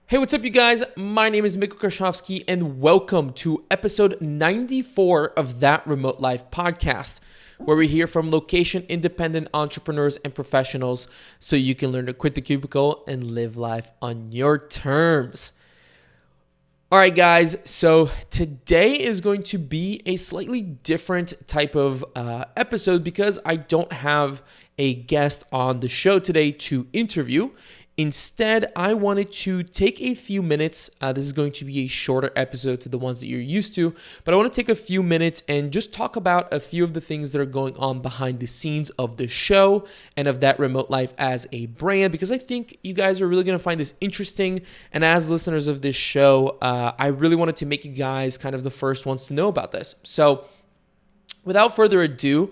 Hey, what's up, you guys? My name is Mitko Karshovski, and welcome to episode 94 of That Remote Life podcast, where we hear from location-independent entrepreneurs and professionals so you can learn to quit the cubicle and live life on your terms. All right, guys, so today is going to be a slightly different type of episode because I don't have a guest on the show today to interview. Instead, I wanted to take a few minutes. This is going to be a shorter episode to the ones that you're used to, but I want to take a few minutes and just talk about a few of the things that are going on behind the scenes of the show and of That Remote Life as a brand, because I think you guys are really going to find this interesting. And as listeners of this show, I really wanted to make you guys kind of the first ones to know about this. So without further ado,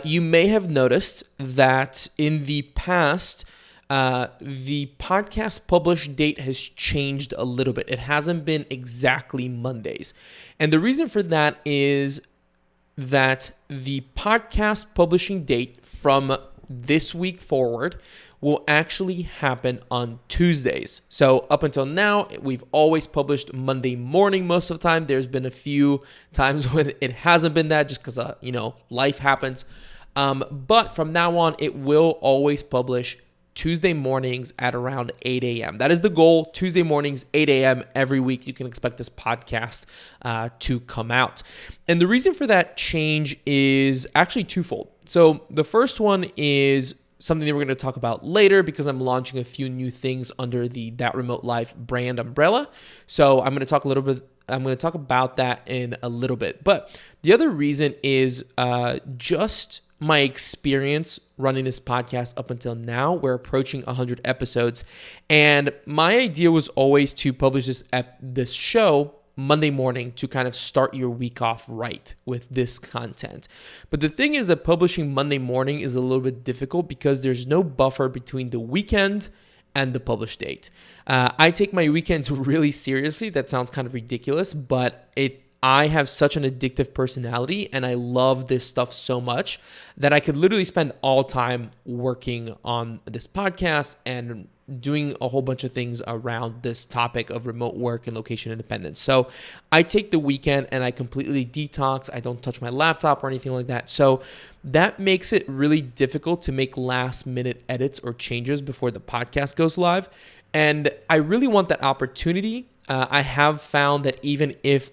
you may have noticed that in the past, the podcast publish date has changed a little bit. It hasn't been exactly Mondays. And the reason for that is that the podcast publishing date from this week forward will actually happen on Tuesdays. So up until now, we've always published Monday morning most of the time. There's been a few times when it hasn't been that just because, life happens. But from now on, it will always publish Tuesday mornings at around 8 a.m. That is the goal. Tuesday mornings, 8 a.m. every week. You can expect this podcast to come out. And the reason for that change is actually twofold. So the first one is something that we're going to talk about later because I'm launching a few new things under the That Remote Life brand umbrella. So I'm going to talk about that in a little bit. But the other reason is just my experience running this podcast up until now. We're approaching 100 episodes, and my idea was always to publish this show Monday morning to kind of start your week off right with this content. But the thing is that publishing Monday morning is a little bit difficult because there's no buffer between the weekend and the publish date. I take my weekends really seriously. That sounds kind of ridiculous, but I have such an addictive personality and I love this stuff so much that I could literally spend all time working on this podcast and doing a whole bunch of things around this topic of remote work and location independence. So I take the weekend and I completely detox. I don't touch my laptop or anything like that. So that makes it really difficult to make last minute edits or changes before the podcast goes live. And I really want that opportunity. I have found that even if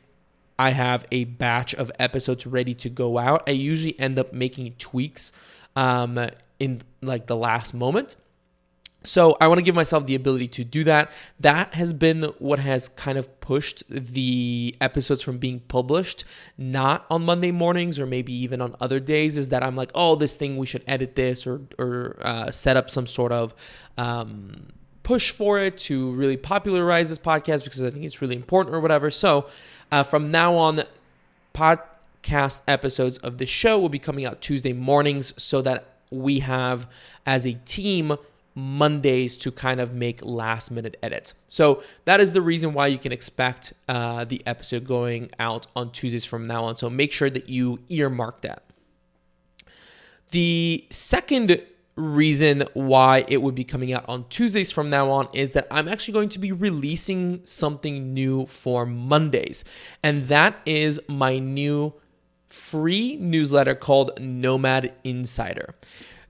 I have a batch of episodes ready to go out, I usually end up making tweaks in like the last moment. So I want to give myself the ability to do that. That has been what has kind of pushed the episodes from being published, not on Monday mornings or maybe even on other days, is that I'm like, oh, this thing, we should edit this or set up some sort of push for it to really popularize this podcast because I think it's really important or whatever. So from now on, podcast episodes of the show will be coming out Tuesday mornings so that we have, as a team, Mondays to kind of make last minute edits. So that is the reason why you can expect the episode going out on Tuesdays from now on. So make sure that you earmark that. The second reason why it would be coming out on Tuesdays from now on is that I'm actually going to be releasing something new for Mondays. And that is my new free newsletter called Nomad Insider.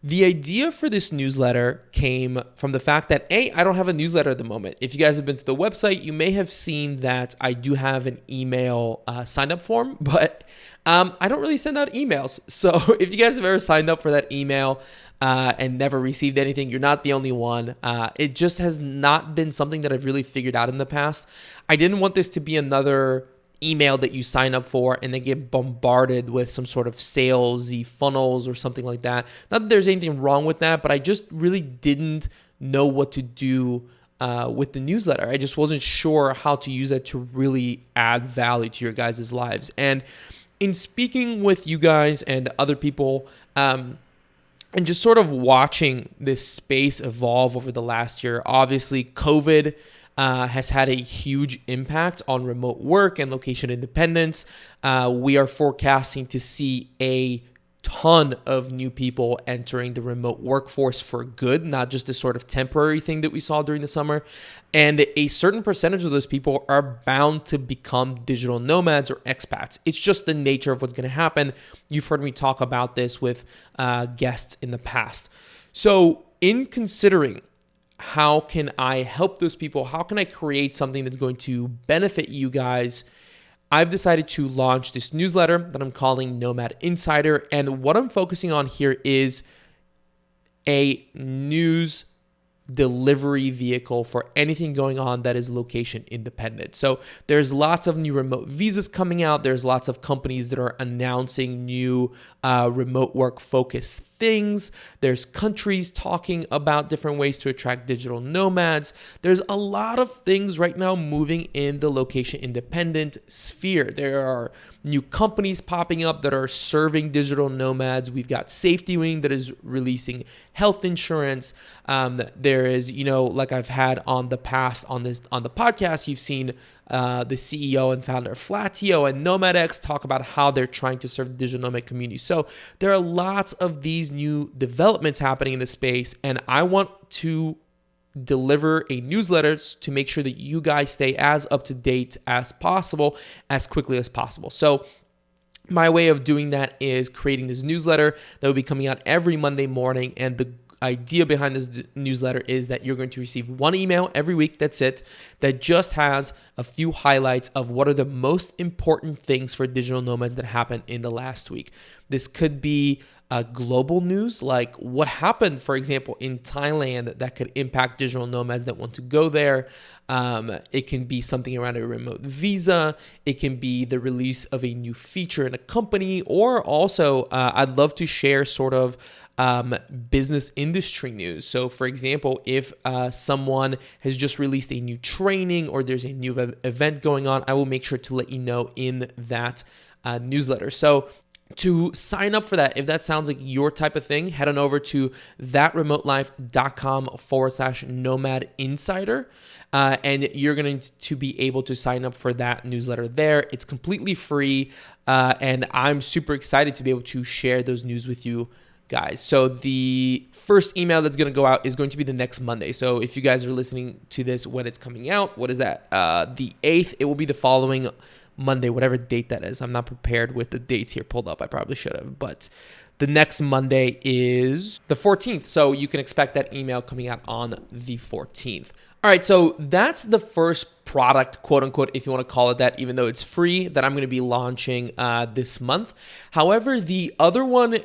The idea for this newsletter came from the fact that, I don't have a newsletter at the moment. If you guys have been to the website, you may have seen that I do have an email sign-up form, but I don't really send out emails. So if you guys have ever signed up for that email and never received anything, you're not the only one. It just has not been something that I've really figured out in the past. I didn't want this to be another email that you sign up for and then get bombarded with some sort of salesy funnels or something like that. Not that there's anything wrong with that, but I just really didn't know what to do with the newsletter. I just wasn't sure how to use it to really add value to your guys' lives. And in speaking with you guys and other people, and just sort of watching this space evolve over the last year, obviously COVID has had a huge impact on remote work and location independence. We are forecasting to see a ton of new people entering the remote workforce for good, not just this sort of temporary thing that we saw during the summer. And a certain percentage of those people are bound to become digital nomads or expats. It's just the nature of what's going to happen. You've heard me talk about this with guests in the past. So in considering how can I help those people, how can I create something that's going to benefit you guys, I've decided to launch this newsletter that I'm calling Nomad Insider. And what I'm focusing on here is a news delivery vehicle for anything going on that is location independent. So there's lots of new remote visas coming out. There's lots of companies that are announcing new remote work focused things. There's countries talking about different ways to attract digital nomads. There's a lot of things right now moving in the location independent sphere. There are new companies popping up that are serving digital nomads. We've got Safety Wing that is releasing health insurance. There is, like I've had on the past on the podcast, you've seen the CEO and founder of Flatio and NomadX talk about how they're trying to serve the digital nomad community. So there are lots of these new developments happening in the space, and I want to deliver a newsletter to make sure that you guys stay as up to date as possible, as quickly as possible. So my way of doing that is creating this newsletter that will be coming out every Monday morning. And the idea behind this newsletter is that you're going to receive one email every week, that's it, that just has a few highlights of what are the most important things for digital nomads that happened in the last week. This could be global news, like what happened, for example, in Thailand that could impact digital nomads that want to go there. It can be something around a remote visa. It can be the release of a new feature in a company, or also I'd love to share sort of business industry news. So for example, if someone has just released a new training or there's a new event going on, I will make sure to let you know in that newsletter. So to sign up for that, if that sounds like your type of thing, head on over to thatremotelife.com/Nomad Insider. And you're going to be able to sign up for that newsletter there. It's completely free. And I'm super excited to be able to share those news with you guys. So the first email that's going to go out is going to be the next Monday. So if you guys are listening to this when it's coming out, what is that? The 8th, it will be the following Monday, whatever date that is. I'm not prepared with the dates here pulled up. I probably should have, but the next Monday is the 14th. So you can expect that email coming out on the 14th. All right, so that's the first product, quote unquote, if you want to call it that, even though it's free, that I'm going to be launching this month. However, the other one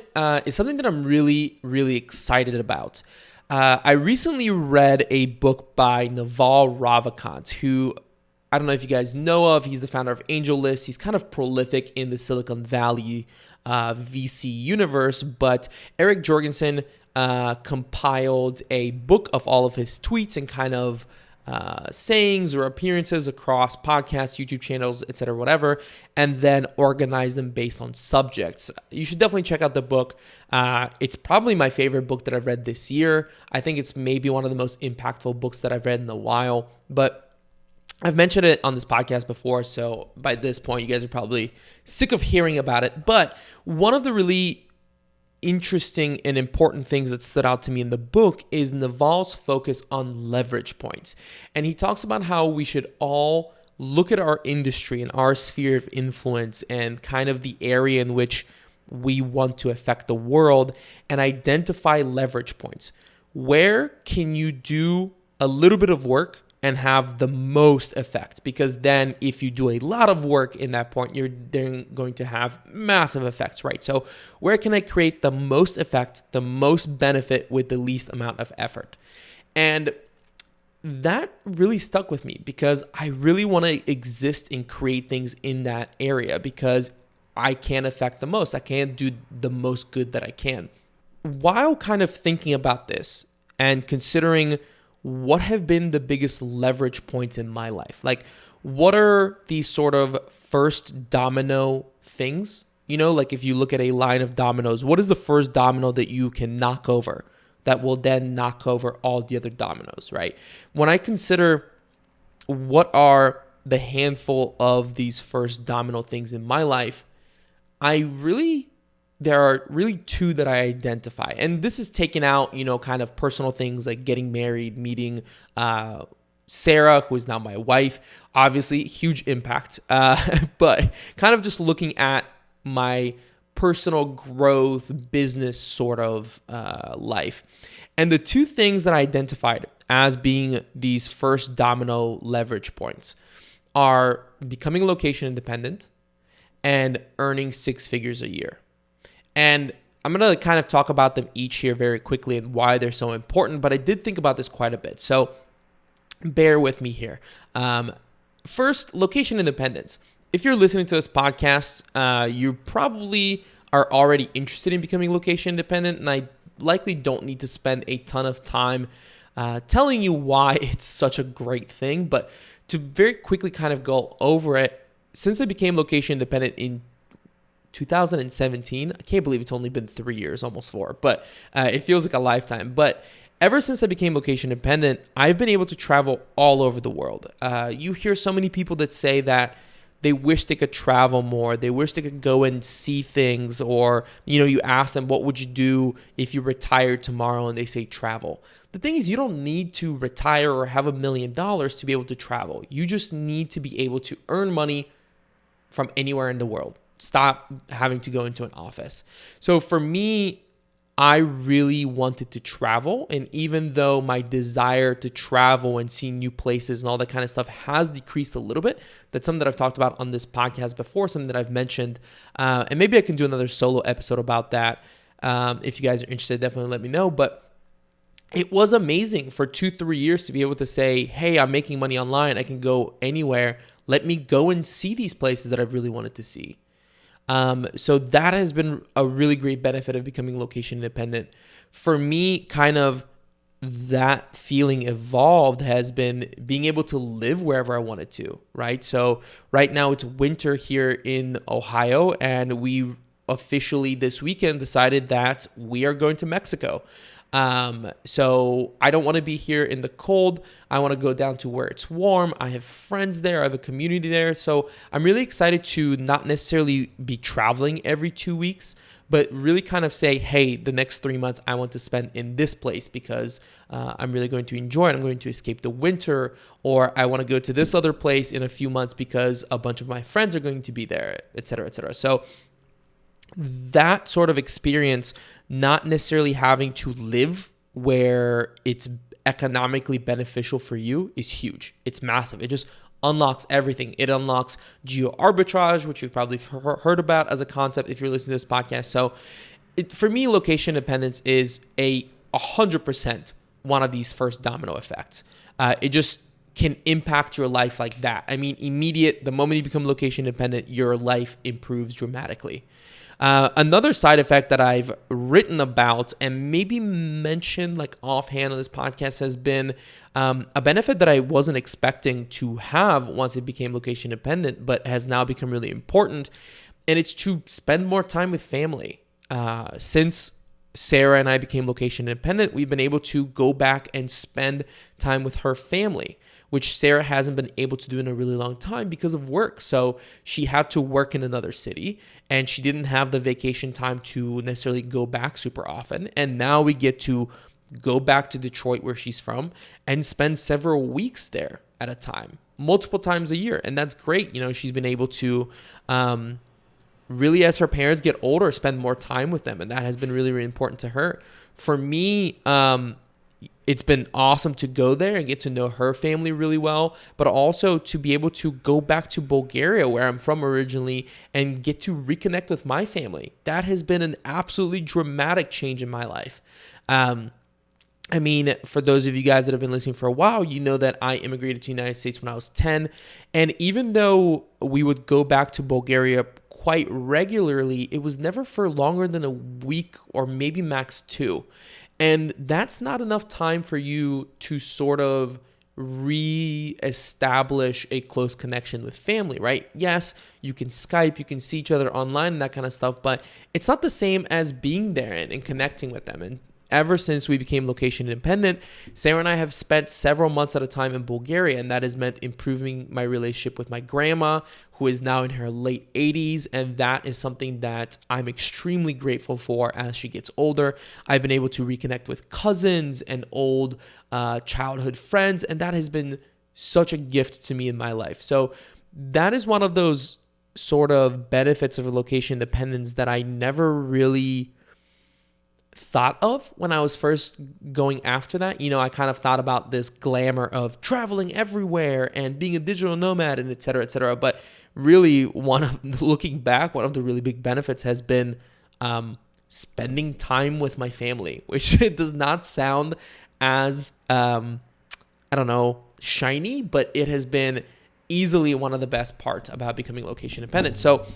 is something that I'm really, really excited about. I recently read a book by Naval Ravikant, who I don't know if you guys know of. He's the founder of AngelList. He's kind of prolific in the Silicon Valley VC universe, but Eric Jorgensen compiled a book of all of his tweets and kind of sayings or appearances across podcasts, YouTube channels, etc., whatever, and then organized them based on subjects. You should definitely check out the book. It's probably my favorite book that I've read this year. I think it's maybe one of the most impactful books that I've read in a while, but I've mentioned it on this podcast before, so by this point, you guys are probably sick of hearing about it. But one of the really interesting and important things that stood out to me in the book is Naval's focus on leverage points. And he talks about how we should all look at our industry and our sphere of influence and kind of the area in which we want to affect the world and identify leverage points. Where can you do a little bit of work and have the most effect? Because then if you do a lot of work in that point, you're then going to have massive effects, right? So where can I create the most effect, the most benefit with the least amount of effort? And that really stuck with me because I really want to exist and create things in that area because I can affect the most. I can do the most good that I can. While kind of thinking about this and considering what have been the biggest leverage points in my life? Like, what are these sort of first domino things? Like if you look at a line of dominoes, what is the first domino that you can knock over that will then knock over all the other dominoes, right? When I consider what are the handful of these first domino things in my life, I really there are really two that I identify. And this is taking out, kind of personal things like getting married, meeting Sarah, who is now my wife. Obviously, huge impact. But kind of just looking at my personal growth, business sort of life. And the two things that I identified as being these first domino leverage points are becoming location independent and earning 6 figures a year. And I'm going to kind of talk about them each here very quickly and why they're so important, but I did think about this quite a bit. So bear with me here. First, location independence. If you're listening to this podcast, you probably are already interested in becoming location independent, and I likely don't need to spend a ton of time telling you why it's such a great thing. But to very quickly kind of go over it, since I became location independent in 2017, I can't believe it's only been 3 years, almost 4, but it feels like a lifetime. But ever since I became location independent, I've been able to travel all over the world. You hear so many people that say that they wish they could travel more. They wish they could go and see things, or, you ask them, what would you do if you retired tomorrow? And they say travel. The thing is, you don't need to retire or have $1 million to be able to travel. You just need to be able to earn money from anywhere in the world. Stop having to go into an office. So for me, I really wanted to travel. And even though my desire to travel and see new places and all that kind of stuff has decreased a little bit, that's something that I've talked about on this podcast before, something that I've mentioned. And maybe I can do another solo episode about that. If you guys are interested, definitely let me know. But it was amazing for 2-3 years to be able to say, hey, I'm making money online. I can go anywhere. Let me go and see these places that I've really wanted to see. So that has been a really great benefit of becoming location independent. For me, kind of that feeling evolved has been being able to live wherever I wanted to, right? So right now it's winter here in Ohio, and we officially this weekend decided that we are going to Mexico. So I don't want to be here in the cold. I want to go down to where it's warm. I have friends there. I have a community there. So I'm really excited to not necessarily be traveling every 2 weeks, but really kind of say, hey, the next 3 months I want to spend in this place because I'm really going to enjoy it. I'm going to escape the winter, or I want to go to this other place in a few months because a bunch of my friends are going to be there, et cetera, et cetera. So that sort of experience, not necessarily having to live where it's economically beneficial for you, is huge. It's massive. It just unlocks everything. It unlocks geo arbitrage, which you've probably heard about as a concept if you're listening to this podcast. So for me, location independence is 100% one of these first domino effects. It just can impact your life like that. I mean, the moment you become location independent, your life improves dramatically. Another side effect that I've written about and maybe mentioned like offhand on this podcast has been a benefit that I wasn't expecting to have once it became location independent, but has now become really important. And it's to spend more time with family. Since Sarah and I became location independent, we've been able to go back and spend time with her family, which Sarah hasn't been able to do in a really long time because of work. So she had to work in another city, and she didn't have the vacation time to necessarily go back super often. And now we get to go back to Detroit, where she's from, and spend several weeks there at a time, multiple times a year. And that's great. She's been able to really, as her parents get older, spend more time with them. And that has been really, really important to her. For me, it's been awesome to go there and get to know her family really well, but also to be able to go back to Bulgaria, where I'm from originally, and get to reconnect with my family. That has been an absolutely dramatic change in my life. I mean, for those of you guys that have been listening for a while, you know that I immigrated to the United States when I was 10. And even though we would go back to Bulgaria quite regularly, it was never for longer than a week or maybe max 2. And that's not enough time for you to sort of re-establish a close connection with family, right? Yes, you can Skype, you can see each other online and that kind of stuff, but it's not the same as being there and connecting with them. ever since we became location independent, Sarah and I have spent several months at a time in Bulgaria, and that has meant improving my relationship with my grandma, who is now in her late 80s, and that is something that I'm extremely grateful for as she gets older. I've been able to reconnect with cousins and old childhood friends, and that has been such a gift to me in my life. So that is one of those sort of benefits of location independence that I never really thought of when I was first going after that. I kind of thought about this glamour of traveling everywhere and being a digital nomad and et cetera, et cetera. But really, looking back, one of the really big benefits has been spending time with my family, which it does not sound as, shiny, but it has been easily one of the best parts about becoming location independent. So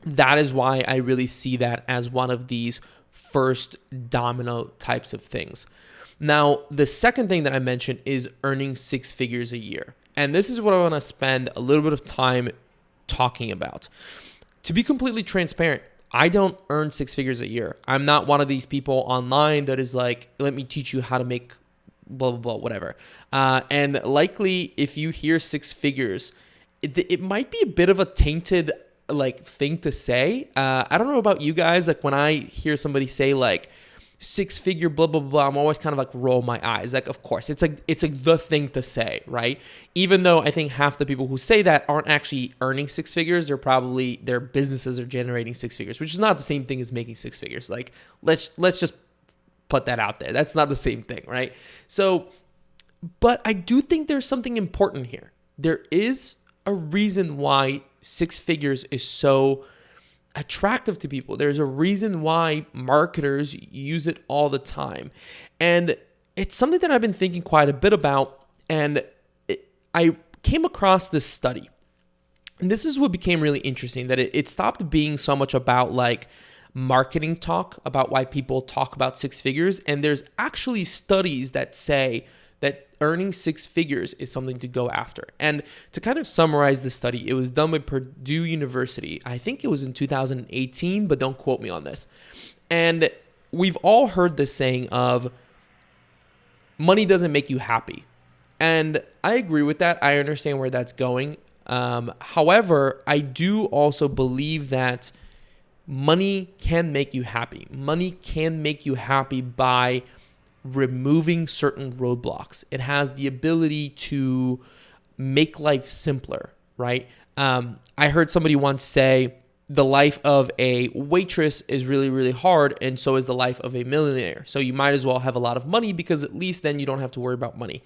that is why I really see that as one of these first domino types of things. Now, the second thing that I mentioned is earning 6 figures a year. And this is what I want to spend a little bit of time talking about. To be completely transparent, I don't earn 6 figures a year. I'm not one of these people online that is like, let me teach you how to make blah, blah, blah, whatever. And likely if you hear 6 figures, it might be a bit of a tainted thing to say. I don't know about you guys. Like when I hear somebody say like 6-figure blah, blah, blah, I'm always kind of like roll my eyes. Like, of course, it's like the thing to say, right? Even though I think half the people who say that aren't actually earning 6 figures. Their businesses are generating 6 figures, which is not the same thing as making 6 figures. Like let's just put that out there. That's not the same thing, right? So, but I do think there's something important here. There is a reason why 6 figures is so attractive to people. There's a reason why marketers use it all the time. And it's something that I've been thinking quite a bit about. And I came across this study. And this is what became really interesting, that it stopped being so much about like marketing talk, about why people talk about 6 figures. And there's actually studies that say that earning 6 figures is something to go after. And to kind of summarize the study, it was done by Purdue University. I think it was in 2018, but don't quote me on this. And we've all heard this saying of money doesn't make you happy. And I agree with that. I understand where that's going. However, I do also believe that money can make you happy. Money can make you happy by removing certain roadblocks. It has the ability to make life simpler, right? I heard somebody once say the life of a waitress is really, really hard, and so is the life of a millionaire. So you might as well have a lot of money, because at least then you don't have to worry about money.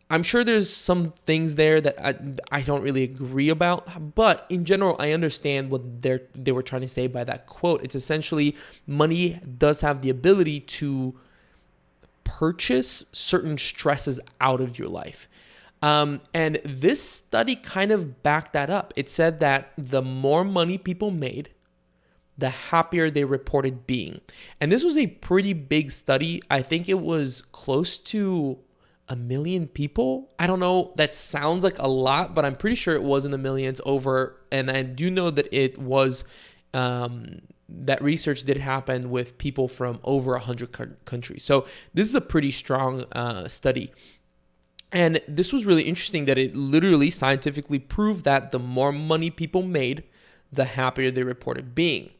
I'm sure there's some things there that I don't really agree about, but in general, I understand what they were trying to say by that quote. It's essentially money does have the ability to purchase certain stresses out of your life. And this study kind of backed that up. It said that the more money people made, the happier they reported being. And this was a pretty big study. I think it was close to 1 million people. I don't know, that sounds like a lot, but I'm pretty sure it was in the millions over. And I do know that it was, that research did happen with people from over 100 countries. So this is a pretty strong study. And this was really interesting that it literally scientifically proved that the more money people made, the happier they reported being.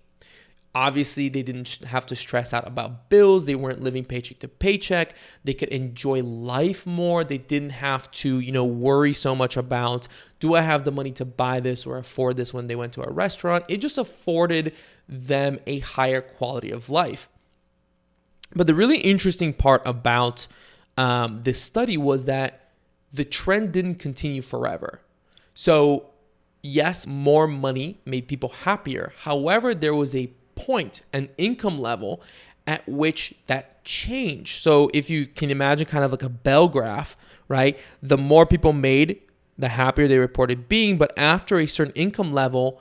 Obviously, they didn't have to stress out about bills. They weren't living paycheck to paycheck. They could enjoy life more. They didn't have to, worry so much about, do I have the money to buy this or afford this when they went to a restaurant? It just afforded them a higher quality of life. But the really interesting part about this study was that the trend didn't continue forever. So yes, more money made people happier. However, there was a point, an income level at which that changed. So if you can imagine kind of like a bell graph, right? The more people made, the happier they reported being. But after a certain income level,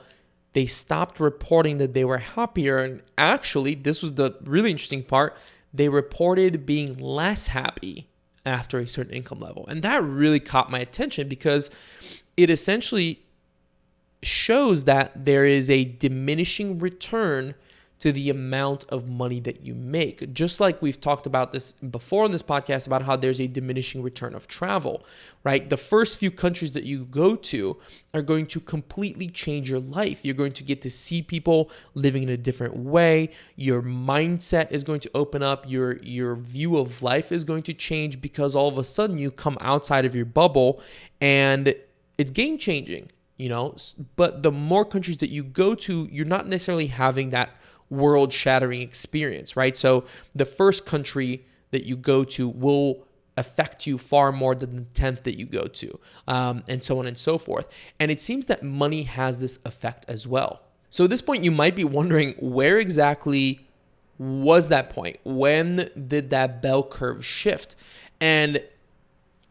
they stopped reporting that they were happier. And actually, this was the really interesting part, they reported being less happy after a certain income level. And that really caught my attention, because it essentially shows that there is a diminishing return to the amount of money that you make. Just like we've talked about this before in this podcast about how there's a diminishing return of travel, right? The first few countries that you go to are going to completely change your life. You're going to get to see people living in a different way. Your mindset is going to open up. Your view of life is going to change because all of a sudden you come outside of your bubble and it's game changing, But the more countries that you go to, you're not necessarily having that world-shattering experience, right? So the first country that you go to will affect you far more than the 10th that you go to, and so on and so forth. And it seems that money has this effect as well. So at this point, you might be wondering, where exactly was that point? When did that bell curve shift? And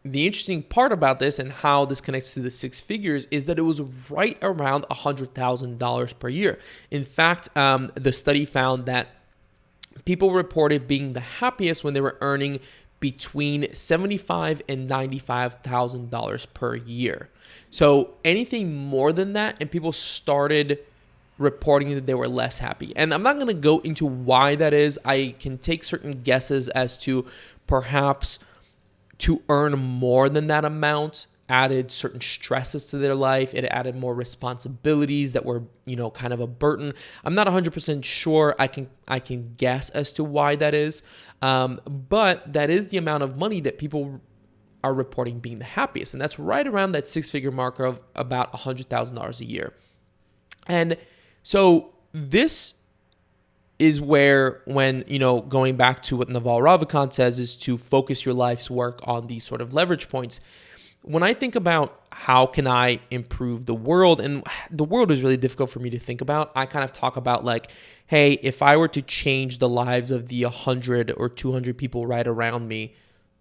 the interesting part about this and how this connects to the six figures is that it was right around $100,000 per year. In fact, the study found that people reported being the happiest when they were earning between $75,000 and $95,000 per year. So anything more than that, and people started reporting that they were less happy. And I'm not going to go into why that is. I can take certain guesses as to perhaps to earn more than that amount added certain stresses to their life. It added more responsibilities that were, kind of a burden. I'm not 100% sure. I can guess as to why that is. But that is the amount of money that people are reporting being the happiest. And that's right around that six-figure marker of about $100,000 a year. And so this is where, when, going back to what Naval Ravikant says, is to focus your life's work on these sort of leverage points. When I think about how can I improve the world, and the world is really difficult for me to think about, I kind of talk about like, hey, if I were to change the lives of the 100 or 200 people right around me,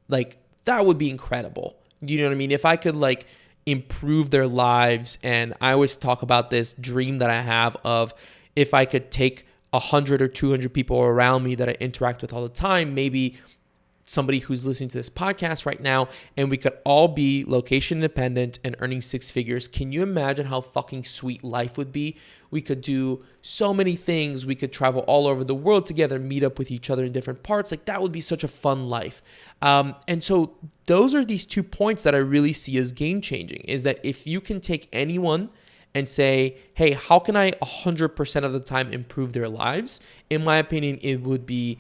like that would be incredible. You know what I mean? If I could like improve their lives, and I always talk about this dream that I have of, if I could take 100 or 200 people around me that I interact with all the time, maybe somebody who's listening to this podcast right now, and we could all be location independent and earning six figures. Can you imagine how fucking sweet life would be? We could do so many things. We could travel all over the world together, meet up with each other in different parts. Like that would be such a fun life. And so those are these 2 points that I really see as game changing, is that if you can take anyone and say, hey, how can I 100% of the time improve their lives? In my opinion, it would be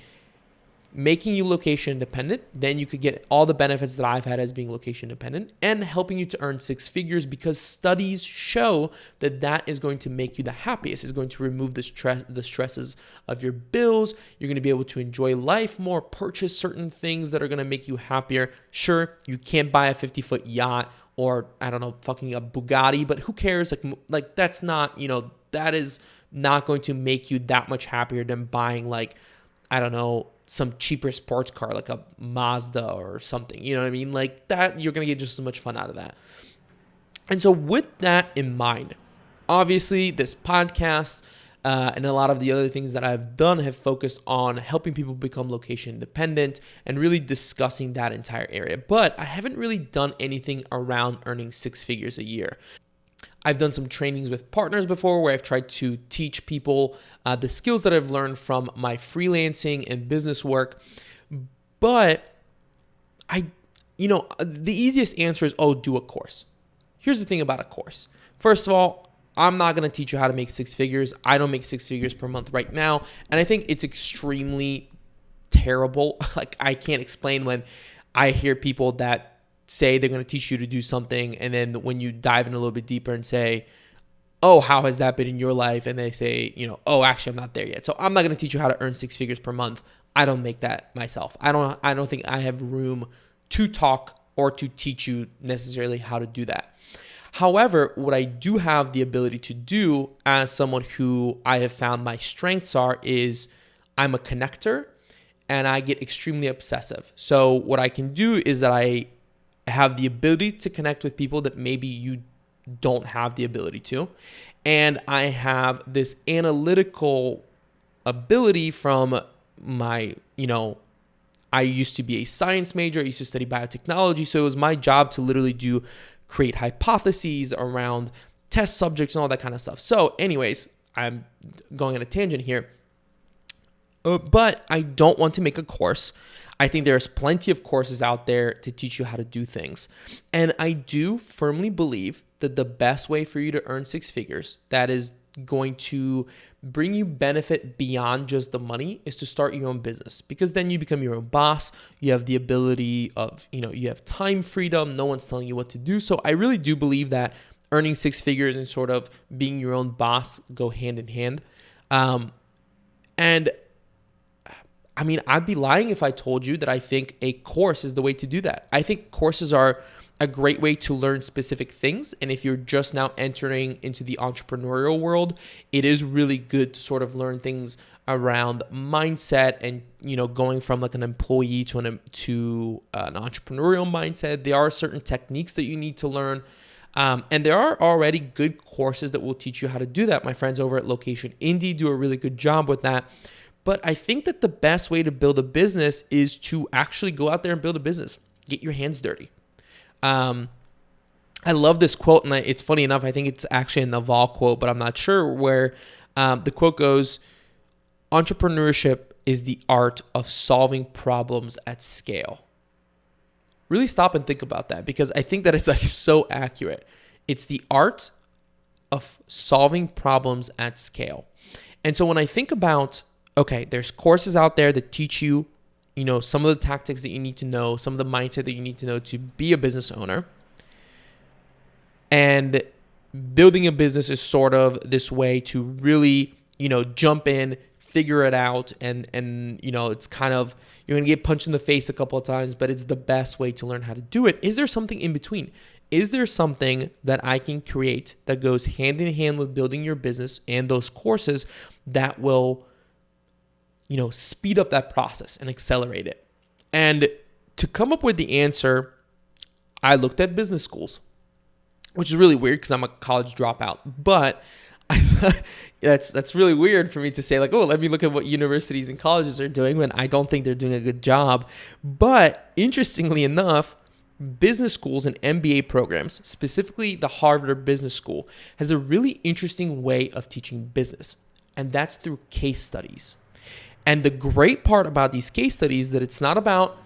making you location independent. Then you could get all the benefits that I've had as being location independent, and helping you to earn six figures, because studies show that that is going to make you the happiest. It's going to remove the stresses of your bills. You're going to be able to enjoy life more, purchase certain things that are going to make you happier. Sure, you can't buy a 50-foot yacht or, I don't know, fucking a Bugatti, but who cares? Like that's not, that is not going to make you that much happier than buying like, I don't know, some cheaper sports car like a Mazda or something. You know what I mean? Like that, you're going to get just as much fun out of that. And so with that in mind, obviously this podcast and a lot of the other things that I've done have focused on helping people become location independent and really discussing that entire area. But I haven't really done anything around earning six figures a year. I've done some trainings with partners before where I've tried to teach people the skills that I've learned from my freelancing and business work. But the easiest answer is, do a course. Here's the thing about a course. First of all, I'm not going to teach you how to make six figures. I don't make six figures per month right now. And I think it's extremely terrible. Like I can't explain when I hear people that say they're going to teach you to do something, and then when you dive in a little bit deeper and say, oh, how has that been in your life? And they say, oh, actually, I'm not there yet. So I'm not going to teach you how to earn six figures per month. I don't make that myself. I don't think I have room to talk or to teach you necessarily how to do that. However, what I do have the ability to do as someone who I have found my strengths are is I'm a connector and I get extremely obsessive. So what I can do is that I have the ability to connect with people that maybe you don't have the ability to. And I have this analytical ability from my, I used to be a science major. I used to study biotechnology. So it was my job to literally create hypotheses around test subjects and all that kind of stuff. So anyways, I'm going on a tangent here. but I don't want to make a course. I think there's plenty of courses out there to teach you how to do things. And I do firmly believe that the best way for you to earn six figures, that is going to bring you benefit beyond just the money, is to start your own business, because then you become your own boss. You have the ability of, you have time freedom. No one's telling you what to do. So I really do believe that earning six figures and sort of being your own boss go hand in hand. And I mean, I'd be lying if I told you that I think a course is the way to do that. I think courses are a great way to learn specific things. And if you're just now entering into the entrepreneurial world, it is really good to sort of learn things around mindset and, going from like an employee to an entrepreneurial mindset. There are certain techniques that you need to learn. And there are already good courses that will teach you how to do that. My friends over at Location Indie do a really good job with that. But I think that the best way to build a business is to actually go out there and build a business. Get your hands dirty. I love this quote, and it's funny enough, I think it's actually a Naval quote, but I'm not sure, where the quote goes, "Entrepreneurship is the art of solving problems at scale." Really stop and think about that, because I think that it's like so accurate. It's the art of solving problems at scale. And so when I think about, okay, there's courses out there that teach you, some of the tactics that you need to know, some of the mindset that you need to know to be a business owner. And building a business is sort of this way to really, jump in, figure it out, and it's kind of, you're going to get punched in the face a couple of times, but it's the best way to learn how to do it. Is there something in between? Is there something that I can create that goes hand in hand with building your business and those courses that will, speed up that process and accelerate it? And to come up with the answer, I looked at business schools, which is really weird because I'm a college dropout. But that's really weird for me to say, like, oh, let me look at what universities and colleges are doing when I don't think they're doing a good job. But interestingly enough, business schools and MBA programs, specifically the Harvard Business School, has a really interesting way of teaching business, and that's through case studies. And the great part about these case studies is that it's not about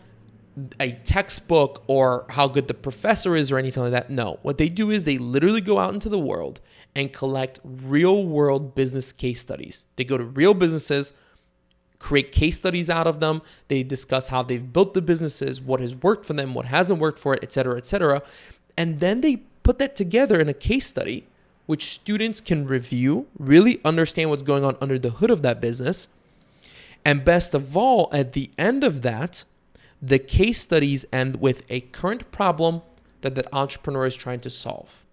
a textbook or how good the professor is or anything like that. No, what they do is they literally go out into the world and collect real world business case studies. They go to real businesses, create case studies out of them. They discuss how they've built the businesses, what has worked for them, what hasn't worked for it, et cetera, et cetera. And then they put that together in a case study, which students can review, really understand what's going on under the hood of that business. And best of all, at the end of that, the case studies end with a current problem that the entrepreneur is trying to solve.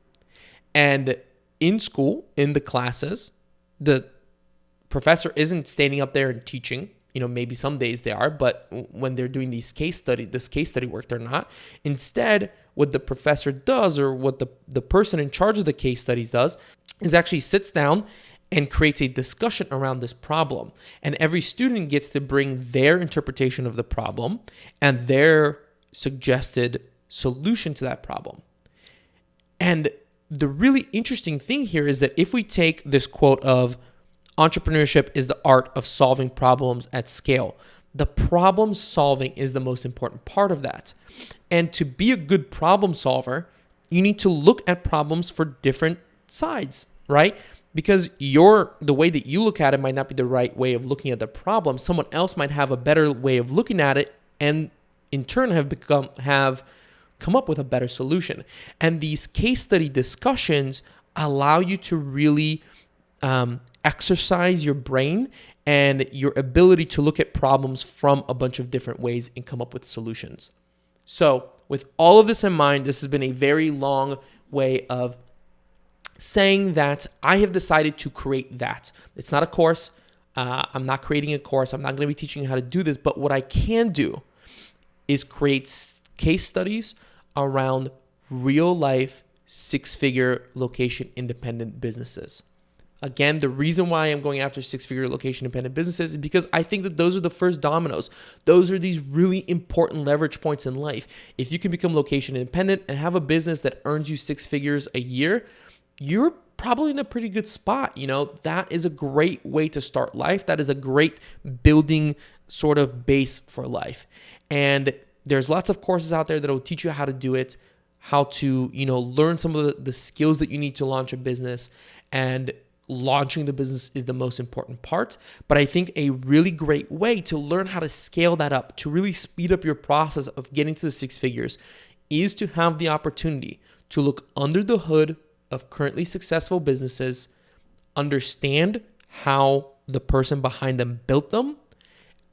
And in school, in the classes, the professor isn't standing up there and teaching. Maybe some days they are, but when they're doing this case study work, they're not. Instead, what the professor does, or what the person in charge of the case studies does, is actually sits down and creates a discussion around this problem. And every student gets to bring their interpretation of the problem and their suggested solution to that problem. And the really interesting thing here is that if we take this quote of entrepreneurship is the art of solving problems at scale, the problem solving is the most important part of that. And to be a good problem solver, you need to look at problems for different sides, right? Because the way that you look at it might not be the right way of looking at the problem. Someone else might have a better way of looking at it, and in turn have come up with a better solution. And these case study discussions allow you to really exercise your brain and your ability to look at problems from a bunch of different ways and come up with solutions. So with all of this in mind, this has been a very long way of saying that I have decided to create that. It's not a course. I'm not creating a course. I'm not going to be teaching you how to do this. But what I can do is create case studies around real life, six-figure location independent businesses. Again, the reason why I'm going after six-figure location independent businesses is because I think that those are the first dominoes. Those are these really important leverage points in life. If you can become location independent and have a business that earns you six figures a year, you're probably in a pretty good spot. That is a great way to start life. That is a great building sort of base for life. And there's lots of courses out there that will teach you how to do it, how to, learn some of the skills that you need to launch a business. And launching the business is the most important part. But I think a really great way to learn how to scale that up, to really speed up your process of getting to the six figures, is to have the opportunity to look under the hood of currently successful businesses, understand how the person behind them built them,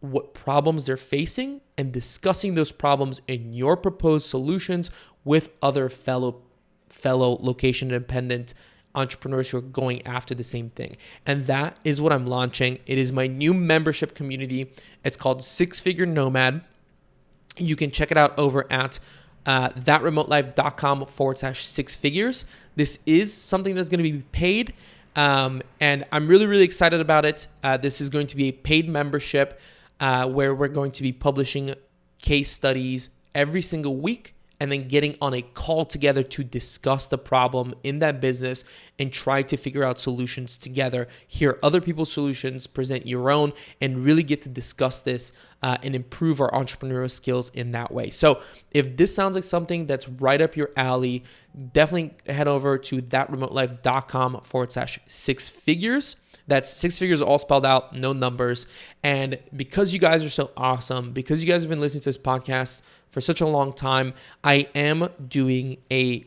what problems they're facing, and discussing those problems in your proposed solutions with other fellow location independent entrepreneurs who are going after the same thing. And that is what I'm launching. It is my new membership community. It's called Six Figure Nomad. You can check it out over at thatremotelife.com/six figures. This is something that's going to be paid. And I'm really, really excited about it. This is going to be a paid membership where we're going to be publishing case studies every single week and then getting on a call together to discuss the problem in that business and try to figure out solutions together, hear other people's solutions, present your own, and really get to discuss this and improve our entrepreneurial skills in that way. So if this sounds like something that's right up your alley, definitely head over to thatremotelife.com/six figures. That's six figures all spelled out, no numbers. And because you guys are so awesome, because you guys have been listening to this podcast for such a long time, I am doing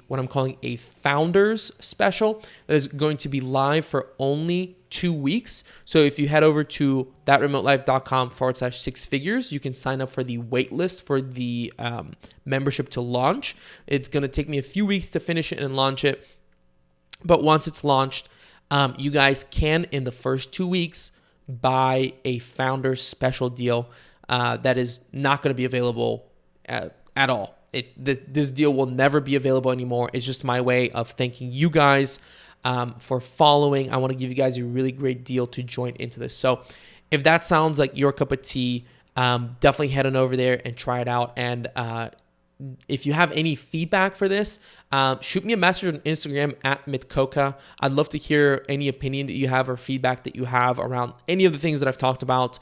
what I'm calling a founders special that is going to be live for only 2 weeks. So if you head over to thatremotelife.com/six figures, you can sign up for the wait list for the membership to launch. It's going to take me a few weeks to finish it and launch it. But once it's launched, you guys can, in the first 2 weeks, buy a founder's special deal that is not going to be available at all. This deal will never be available anymore. It's just my way of thanking you guys for following. I want to give you guys a really great deal to join into this. So if that sounds like your cup of tea, definitely head on over there and try it out. And if you have any feedback for this, shoot me a message on Instagram at Mitko. I'd love to hear any opinion that you have or feedback that you have around any of the things that I've talked about.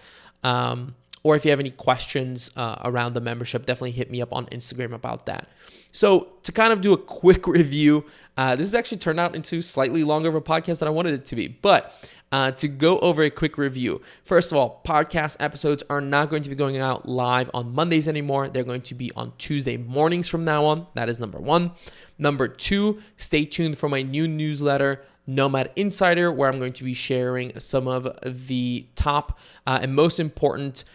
Or if you have any questions around the membership, definitely hit me up on Instagram about that. So to kind of do a quick review, this has actually turned out into slightly longer of a podcast than I wanted it to be. But to go over a quick review, first of all, podcast episodes are not going to be going out live on Mondays anymore. They're going to be on Tuesday mornings from now on. That is number one. Number two, stay tuned for my new newsletter, Nomad Insider, where I'm going to be sharing some of the top and most important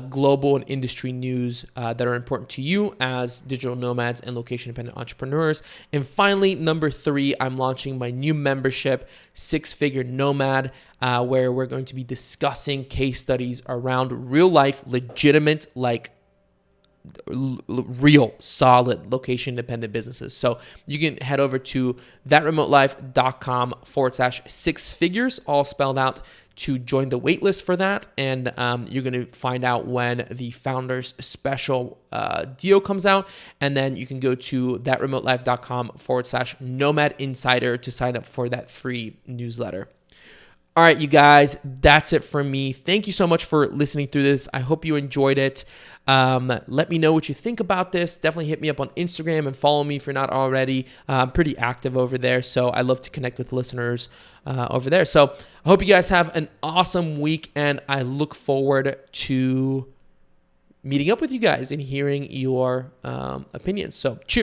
global and industry news that are important to you as digital nomads and location-independent entrepreneurs. And finally, number three, I'm launching my new membership, Six Figure Nomad, where we're going to be discussing case studies around real-life, legitimate, real solid location independent businesses. So you can head over to thatremotelife.com/six figures, all spelled out, to join the waitlist for that. And you're going to find out when the founders special deal comes out. And then you can go to thatremotelife.com/nomad insider to sign up for that free newsletter. All right, you guys, that's it from me. Thank you so much for listening through this. I hope you enjoyed it. Let me know what you think about this. Definitely hit me up on Instagram and follow me if you're not already. I'm pretty active over there, so I love to connect with listeners over there. So I hope you guys have an awesome week, and I look forward to meeting up with you guys and hearing your opinions. So cheers.